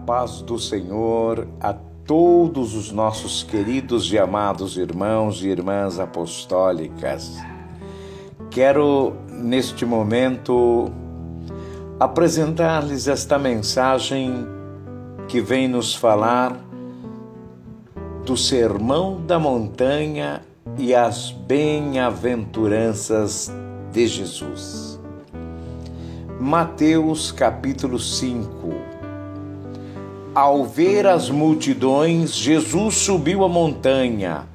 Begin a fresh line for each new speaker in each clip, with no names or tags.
paz do Senhor a todos os nossos queridos e amados irmãos e irmãs apostólicas. Quero, neste momento, apresentar-lhes esta mensagem que vem nos falar do Sermão da Montanha e as bem-aventuranças de Jesus. Mateus capítulo 5. Ao ver as multidões, Jesus subiu a montanha,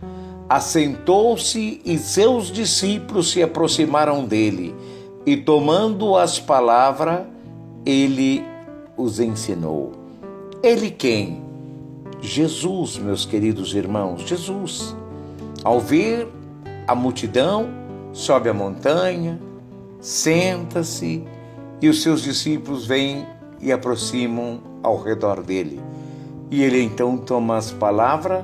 assentou-se e seus discípulos se aproximaram dele, e tomando as palavras, ele os ensinou. Ele quem? Jesus, meus queridos irmãos, Jesus. Ao ver a multidão, sobe a montanha, senta-se, e os seus discípulos vêm e aproximam ao redor dele. E ele então toma as palavras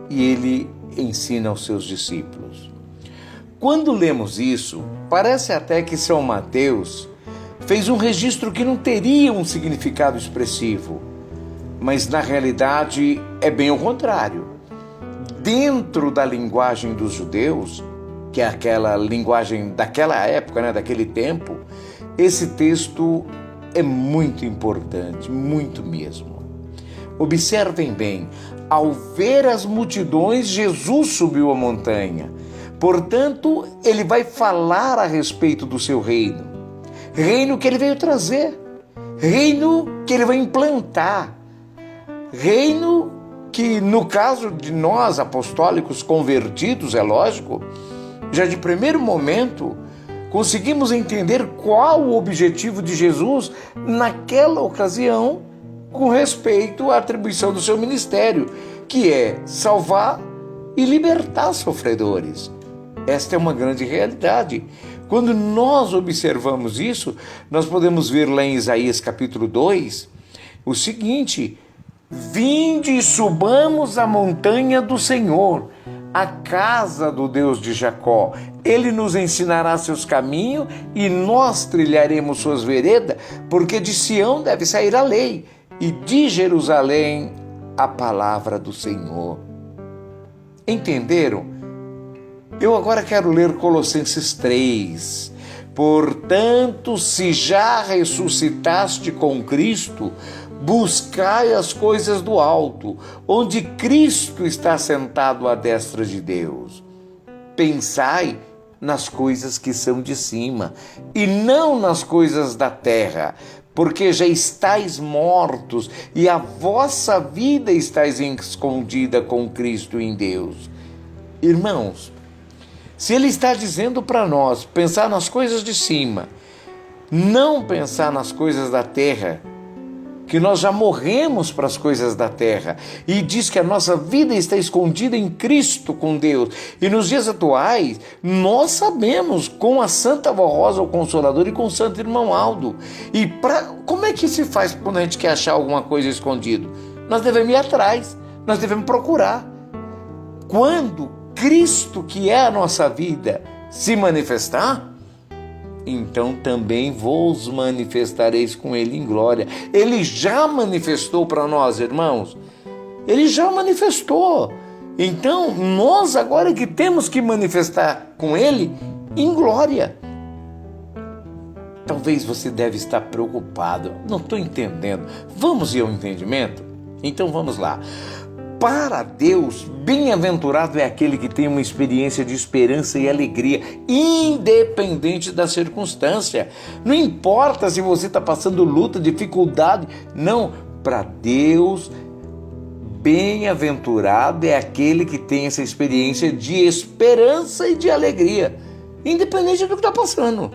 e ele ensina aos seus discípulos. Quando lemos isso, parece até que São Mateus fez um registro que não teria um significado expressivo, mas na realidade é bem o contrário. Dentro da linguagem dos judeus, que é aquela linguagem daquela época, daquele tempo, esse texto é muito importante, muito mesmo. Observem bem, ao ver as multidões, Jesus subiu a montanha. Portanto, ele vai falar a respeito do seu reino. Reino que ele veio trazer, reino que ele vai implantar, reino que, no caso de nós apostólicos convertidos, é lógico, já de primeiro momento, conseguimos entender qual o objetivo de Jesus naquela ocasião com respeito à atribuição do seu ministério, que é salvar e libertar sofredores. Esta é uma grande realidade. Quando nós observamos isso, nós podemos ver lá em Isaías capítulo 2, o seguinte: vinde e subamos a montanha do Senhor, a casa do Deus de Jacó. Ele nos ensinará seus caminhos e nós trilharemos suas veredas, porque de Sião deve sair a lei e de Jerusalém a palavra do Senhor. Entenderam? Eu agora quero ler Colossenses 3. Portanto, se já ressuscitaste com Cristo, buscai as coisas do alto, onde Cristo está sentado à destra de Deus. Pensai nas coisas que são de cima, e não nas coisas da terra, porque já estáis mortos, e a vossa vida está escondida com Cristo em Deus. Irmãos, se ele está dizendo para nós pensar nas coisas de cima, não pensar nas coisas da terra, que nós já morremos para as coisas da terra, e diz que a nossa vida está escondida em Cristo com Deus. E nos dias atuais, nós sabemos com a Santa Vó Rosa, o Consolador, e com o Santo Irmão Aldo. E como é que se faz quando a gente quer achar alguma coisa escondida? Nós devemos ir atrás, nós devemos procurar. Quando Cristo, que é a nossa vida, se manifestar, então também vos manifestareis com ele em glória. Ele já manifestou para nós, irmãos. Ele já manifestou. Então, nós agora que temos que manifestar com ele em glória. Talvez você deve estar preocupado. Não estou entendendo. Vamos ir ao entendimento? Então vamos lá. Para Deus, bem-aventurado é aquele que tem uma experiência de esperança e alegria, independente da circunstância. Não importa se você está passando luta, dificuldade. Não, para Deus, bem-aventurado é aquele que tem essa experiência de esperança e de alegria, independente do que está passando.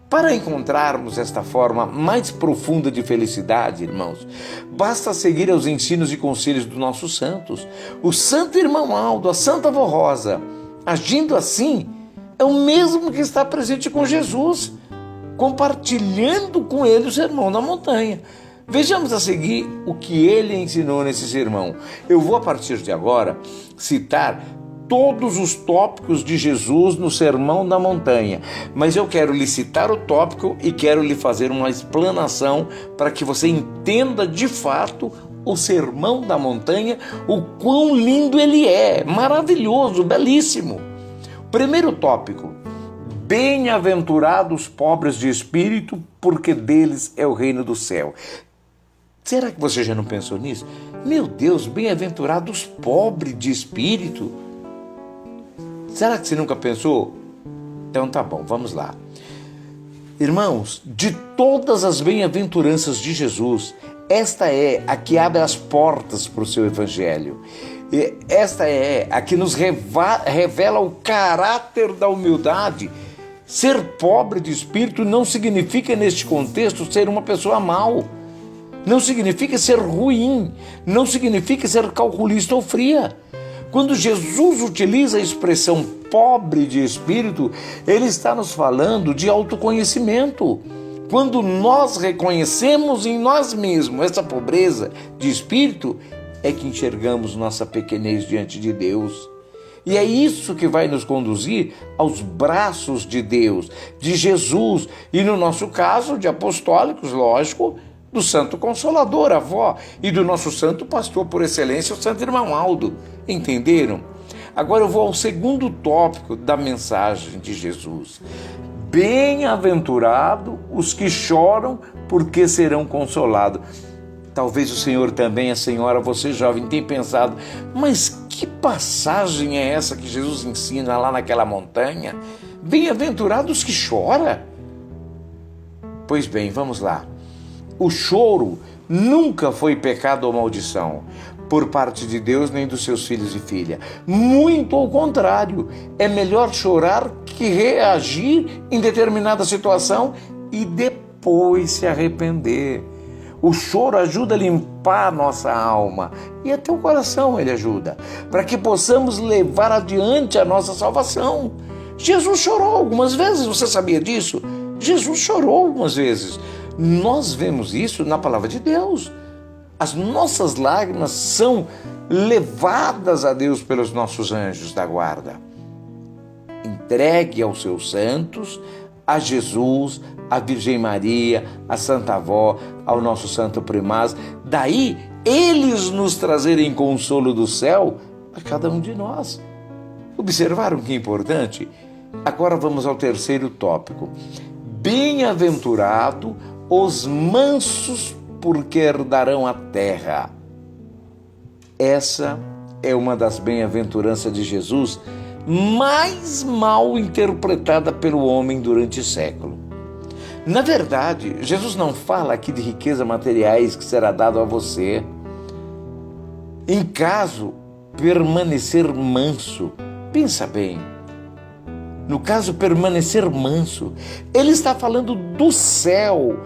Para encontrarmos esta forma mais profunda de felicidade, irmãos, basta seguir aos ensinos e conselhos dos nossos santos. O Santo Irmão Aldo, a Santa Vó Rosa, agindo assim, é o mesmo que está presente com Jesus, compartilhando com ele o Sermão da Montanha. Vejamos a seguir o que ele ensinou nesse sermão. Eu vou, a partir de agora, citar todos os tópicos de Jesus no Sermão da Montanha, mas eu quero lhe citar o tópico e quero lhe fazer uma explanação para que você entenda de fato o Sermão da Montanha, o quão lindo ele é, maravilhoso, belíssimo. Primeiro tópico: bem-aventurados os pobres de espírito, porque deles é o reino do céu. Será que você já não pensou nisso? Meu Deus, bem-aventurados os pobres de espírito. Será que você nunca pensou? Então tá bom, vamos lá. Irmãos, de todas as bem-aventuranças de Jesus, esta é a que abre as portas para o seu evangelho. Esta é a que nos revela o caráter da humildade. Ser pobre de espírito não significa, neste contexto, ser uma pessoa mau. Não significa ser ruim. Não significa ser calculista ou fria. Quando Jesus utiliza a expressão pobre de espírito, ele está nos falando de autoconhecimento. Quando nós reconhecemos em nós mesmos essa pobreza de espírito, é que enxergamos nossa pequenez diante de Deus. E é isso que vai nos conduzir aos braços de Deus, de Jesus, e no nosso caso, de apostólicos, lógico, do Santo Consolador, a avó, e do nosso santo pastor por excelência, o Santo Irmão Aldo. Entenderam? Agora eu vou ao segundo tópico da mensagem de Jesus. Bem-aventurado os que choram, porque serão consolados. Talvez o senhor também, a senhora, você jovem, tenha pensado, mas que passagem é essa que Jesus ensina lá naquela montanha? Bem-aventurados que choram? Pois bem, vamos lá. O choro nunca foi pecado ou maldição por parte de Deus nem dos seus filhos e filhas. Muito ao contrário, é melhor chorar que reagir em determinada situação e depois se arrepender. O choro ajuda a limpar a nossa alma e até o coração ele ajuda, para que possamos levar adiante a nossa salvação. Jesus chorou algumas vezes, você sabia disso? Jesus chorou algumas vezes. Nós vemos isso na palavra de Deus. As nossas lágrimas são levadas a Deus pelos nossos anjos da guarda. Entregue aos seus santos, a Jesus, a Virgem Maria, a Santa Avó, ao nosso Santo Primaz. Daí, eles nos trazerem consolo do céu a cada um de nós. Observaram que importante? Agora vamos ao terceiro tópico. Bem-aventurado os mansos, porque herdarão a terra. Essa é uma das bem-aventuranças de Jesus mais mal interpretada pelo homem durante séculos. Na verdade, Jesus não fala aqui de riqueza materiais que será dado a você. Em caso, permanecer manso. Pensa bem. No caso, permanecer manso, ele está falando do céu,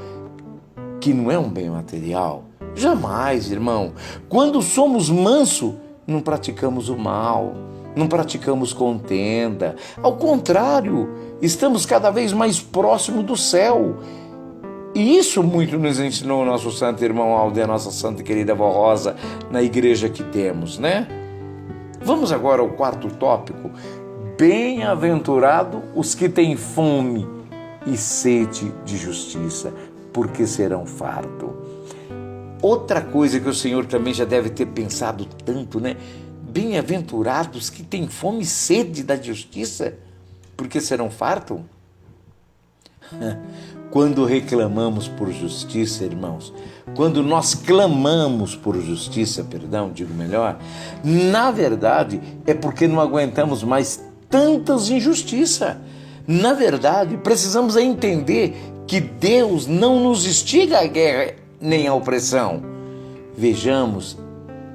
que não é um bem material. Jamais, irmão. Quando somos mansos, não praticamos o mal, não praticamos contenda. Ao contrário, estamos cada vez mais próximos do céu. E isso muito nos ensinou o nosso santo irmão Aldo e a nossa santa e querida avó Rosa na igreja que temos, né? Vamos agora ao quarto tópico. Bem-aventurado os que têm fome e sede de justiça, porque serão fartos. Outra coisa que o Senhor também já deve ter pensado tanto, né? Bem-aventurados que têm fome e sede da justiça, porque serão fartos. Quando reclamamos por justiça, irmãos, quando nós clamamos por justiça, digo melhor, na verdade é porque não aguentamos mais tantas injustiças. Na verdade, precisamos entender que Deus não nos instiga à guerra nem à opressão. Vejamos,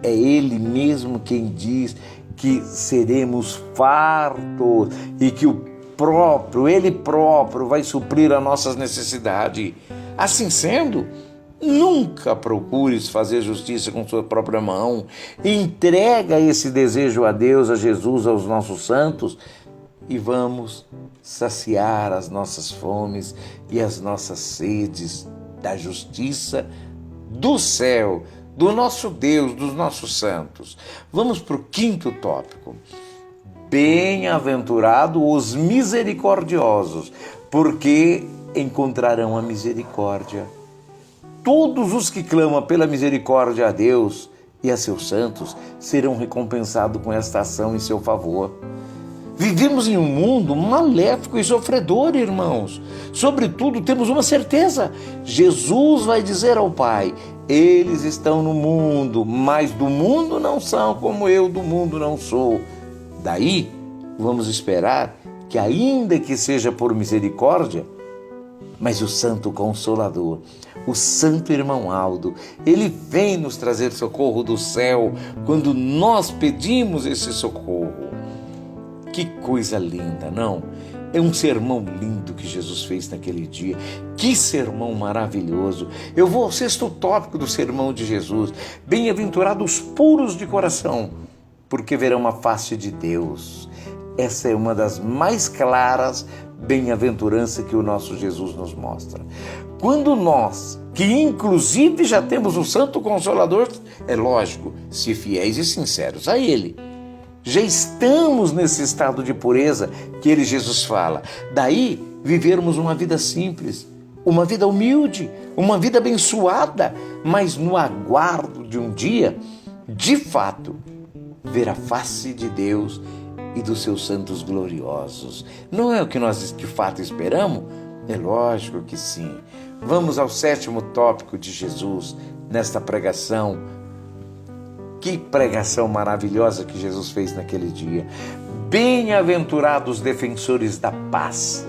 é Ele mesmo quem diz que seremos fartos e que Ele próprio vai suprir as nossas necessidades. Assim sendo, nunca procures fazer justiça com sua própria mão. Entrega esse desejo a Deus, a Jesus, aos nossos santos e vamos saciar as nossas fomes e as nossas sedes da justiça do céu, do nosso Deus, dos nossos santos. Vamos para o quinto tópico. Bem-aventurados os misericordiosos, porque encontrarão a misericórdia. Todos os que clamam pela misericórdia a Deus e a seus santos serão recompensados com esta ação em seu favor. Vivemos em um mundo maléfico e sofredor, irmãos. Sobretudo, temos uma certeza: Jesus vai dizer ao Pai: eles estão no mundo, mas do mundo não são, como eu do mundo não sou. Daí, vamos esperar que, ainda que seja por misericórdia, mas o Santo Consolador, o Santo Irmão Aldo, ele vem nos trazer socorro do céu quando nós pedimos esse socorro. Que coisa linda, não? É um sermão lindo que Jesus fez naquele dia. Que sermão maravilhoso. Eu vou ao sexto tópico do sermão de Jesus. Bem-aventurados puros de coração, porque verão a face de Deus. Essa é uma das mais claras bem-aventuranças que o nosso Jesus nos mostra. Quando nós, que inclusive já temos o Santo Consolador, é lógico, se fiéis e sinceros a Ele, já estamos nesse estado de pureza que Ele, Jesus, fala. Daí, vivermos uma vida simples, uma vida humilde, uma vida abençoada, mas no aguardo de um dia, de fato, ver a face de Deus e dos seus santos gloriosos. Não é o que nós de fato esperamos? É lógico que sim. Vamos ao sétimo tópico de Jesus nesta pregação. Que pregação maravilhosa que Jesus fez naquele dia. Bem-aventurados defensores da paz,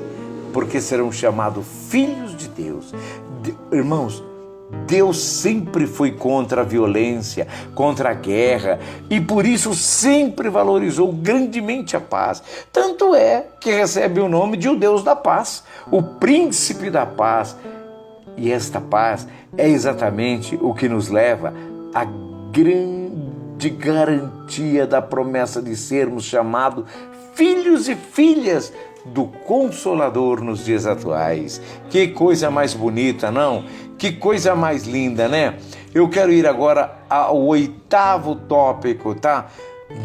porque serão chamados filhos de Deus. Irmãos, Deus sempre foi contra a violência, contra a guerra, e por isso sempre valorizou grandemente a paz. Tanto é que recebe o nome de o Deus da paz, o príncipe da paz. E esta paz é exatamente o que nos leva à grande garantia da promessa de sermos chamados filhos e filhas do Consolador nos dias atuais. Que coisa mais bonita, não? Que coisa mais linda, né? Eu quero ir agora ao oitavo tópico, tá?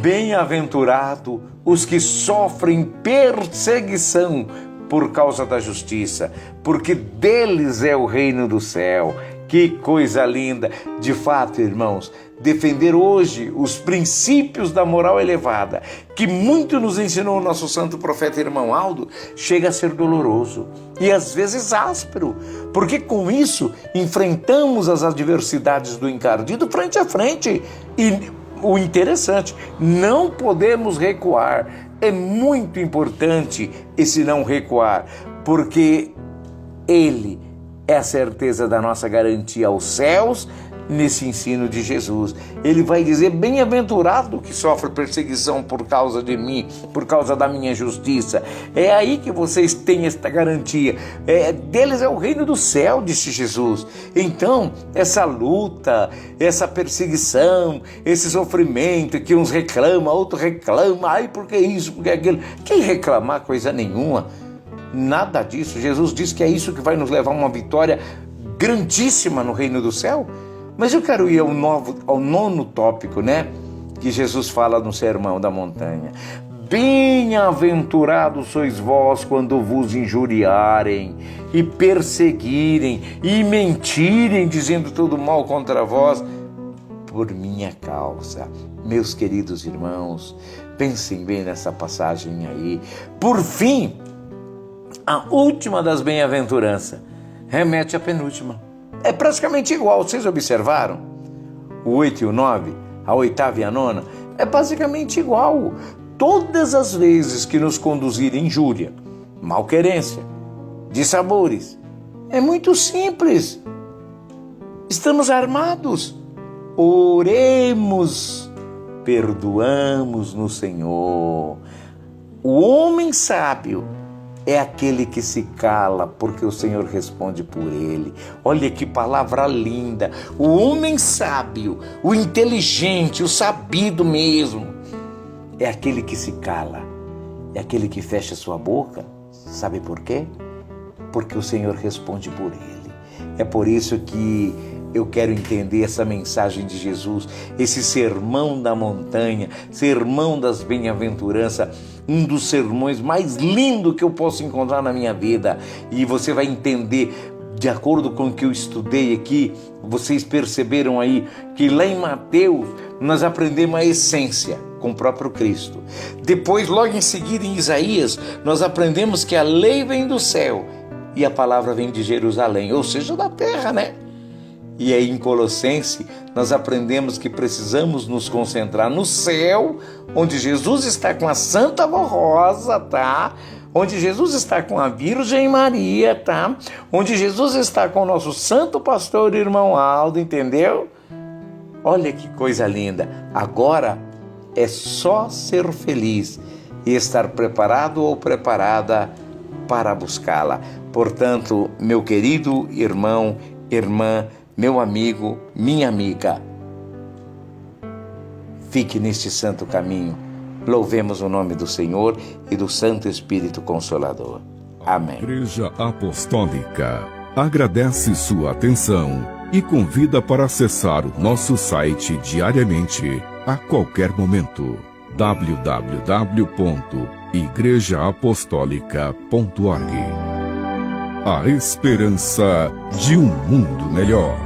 Bem-aventurado os que sofrem perseguição por causa da justiça, porque deles é o reino do céu. Que coisa linda! De fato, irmãos, defender hoje os princípios da moral elevada, que muito nos ensinou o nosso santo profeta Irmão Aldo, chega a ser doloroso e às vezes áspero, porque com isso enfrentamos as adversidades do encardido frente a frente. E o interessante, não podemos recuar. É muito importante esse não recuar, porque Ele é a certeza da nossa garantia aos céus nesse ensino de Jesus. Ele vai dizer: bem-aventurado que sofre perseguição por causa de mim, por causa da minha justiça. É aí que vocês têm esta garantia. Deles é o reino do céu, disse Jesus. Então, essa luta, essa perseguição, esse sofrimento que uns reclamam, outros reclamam, ai, por que isso, por que aquilo? Quem reclamar coisa nenhuma? Nada disso. Jesus disse que é isso que vai nos levar a uma vitória grandíssima no reino do céu. Mas eu quero ir ao nono tópico, né? Que Jesus fala no Sermão da Montanha. Bem-aventurados sois vós quando vos injuriarem e perseguirem e mentirem, dizendo todo mal contra vós, por minha causa. Meus queridos irmãos, pensem bem nessa passagem aí. Por fim, a última das bem-aventuranças remete à penúltima. É praticamente igual, vocês observaram? O 8 e o 9, a oitava e a nona, é basicamente igual. Todas as vezes que nos conduzirem injúria, malquerência, dissabores, é muito simples. Estamos armados. Oremos, perdoamos no Senhor. O homem sábio é aquele que se cala, porque o Senhor responde por ele. Olha que palavra linda. O homem sábio, o inteligente, o sabido mesmo, é aquele que se cala, é aquele que fecha sua boca. Sabe por quê? Porque o Senhor responde por ele. É por isso que eu quero entender essa mensagem de Jesus, esse sermão da montanha, sermão das bem-aventuranças, um dos sermões mais lindos que eu posso encontrar na minha vida. E você vai entender, de acordo com o que eu estudei aqui, vocês perceberam aí que lá em Mateus nós aprendemos a essência com o próprio Cristo. Depois, logo em seguida, em Isaías, nós aprendemos que a lei vem do céu e a palavra vem de Jerusalém, ou seja, da terra, né? E aí em Colossenses nós aprendemos que precisamos nos concentrar no céu, onde Jesus está com a Santa Rosa, tá? Onde Jesus está com a Virgem Maria, tá? Onde Jesus está com o nosso santo pastor irmão Aldo, entendeu? Olha que coisa linda. Agora é só ser feliz e estar preparado ou preparada para buscá-la. Portanto, meu querido irmão, irmã, meu amigo, minha amiga, fique neste santo caminho. Louvemos o nome do Senhor e do Santo Espírito Consolador. Amém.
Igreja Apostólica agradece sua atenção e convida para acessar o nosso site diariamente, a qualquer momento. www.igrejaapostólica.org. A esperança de um mundo melhor.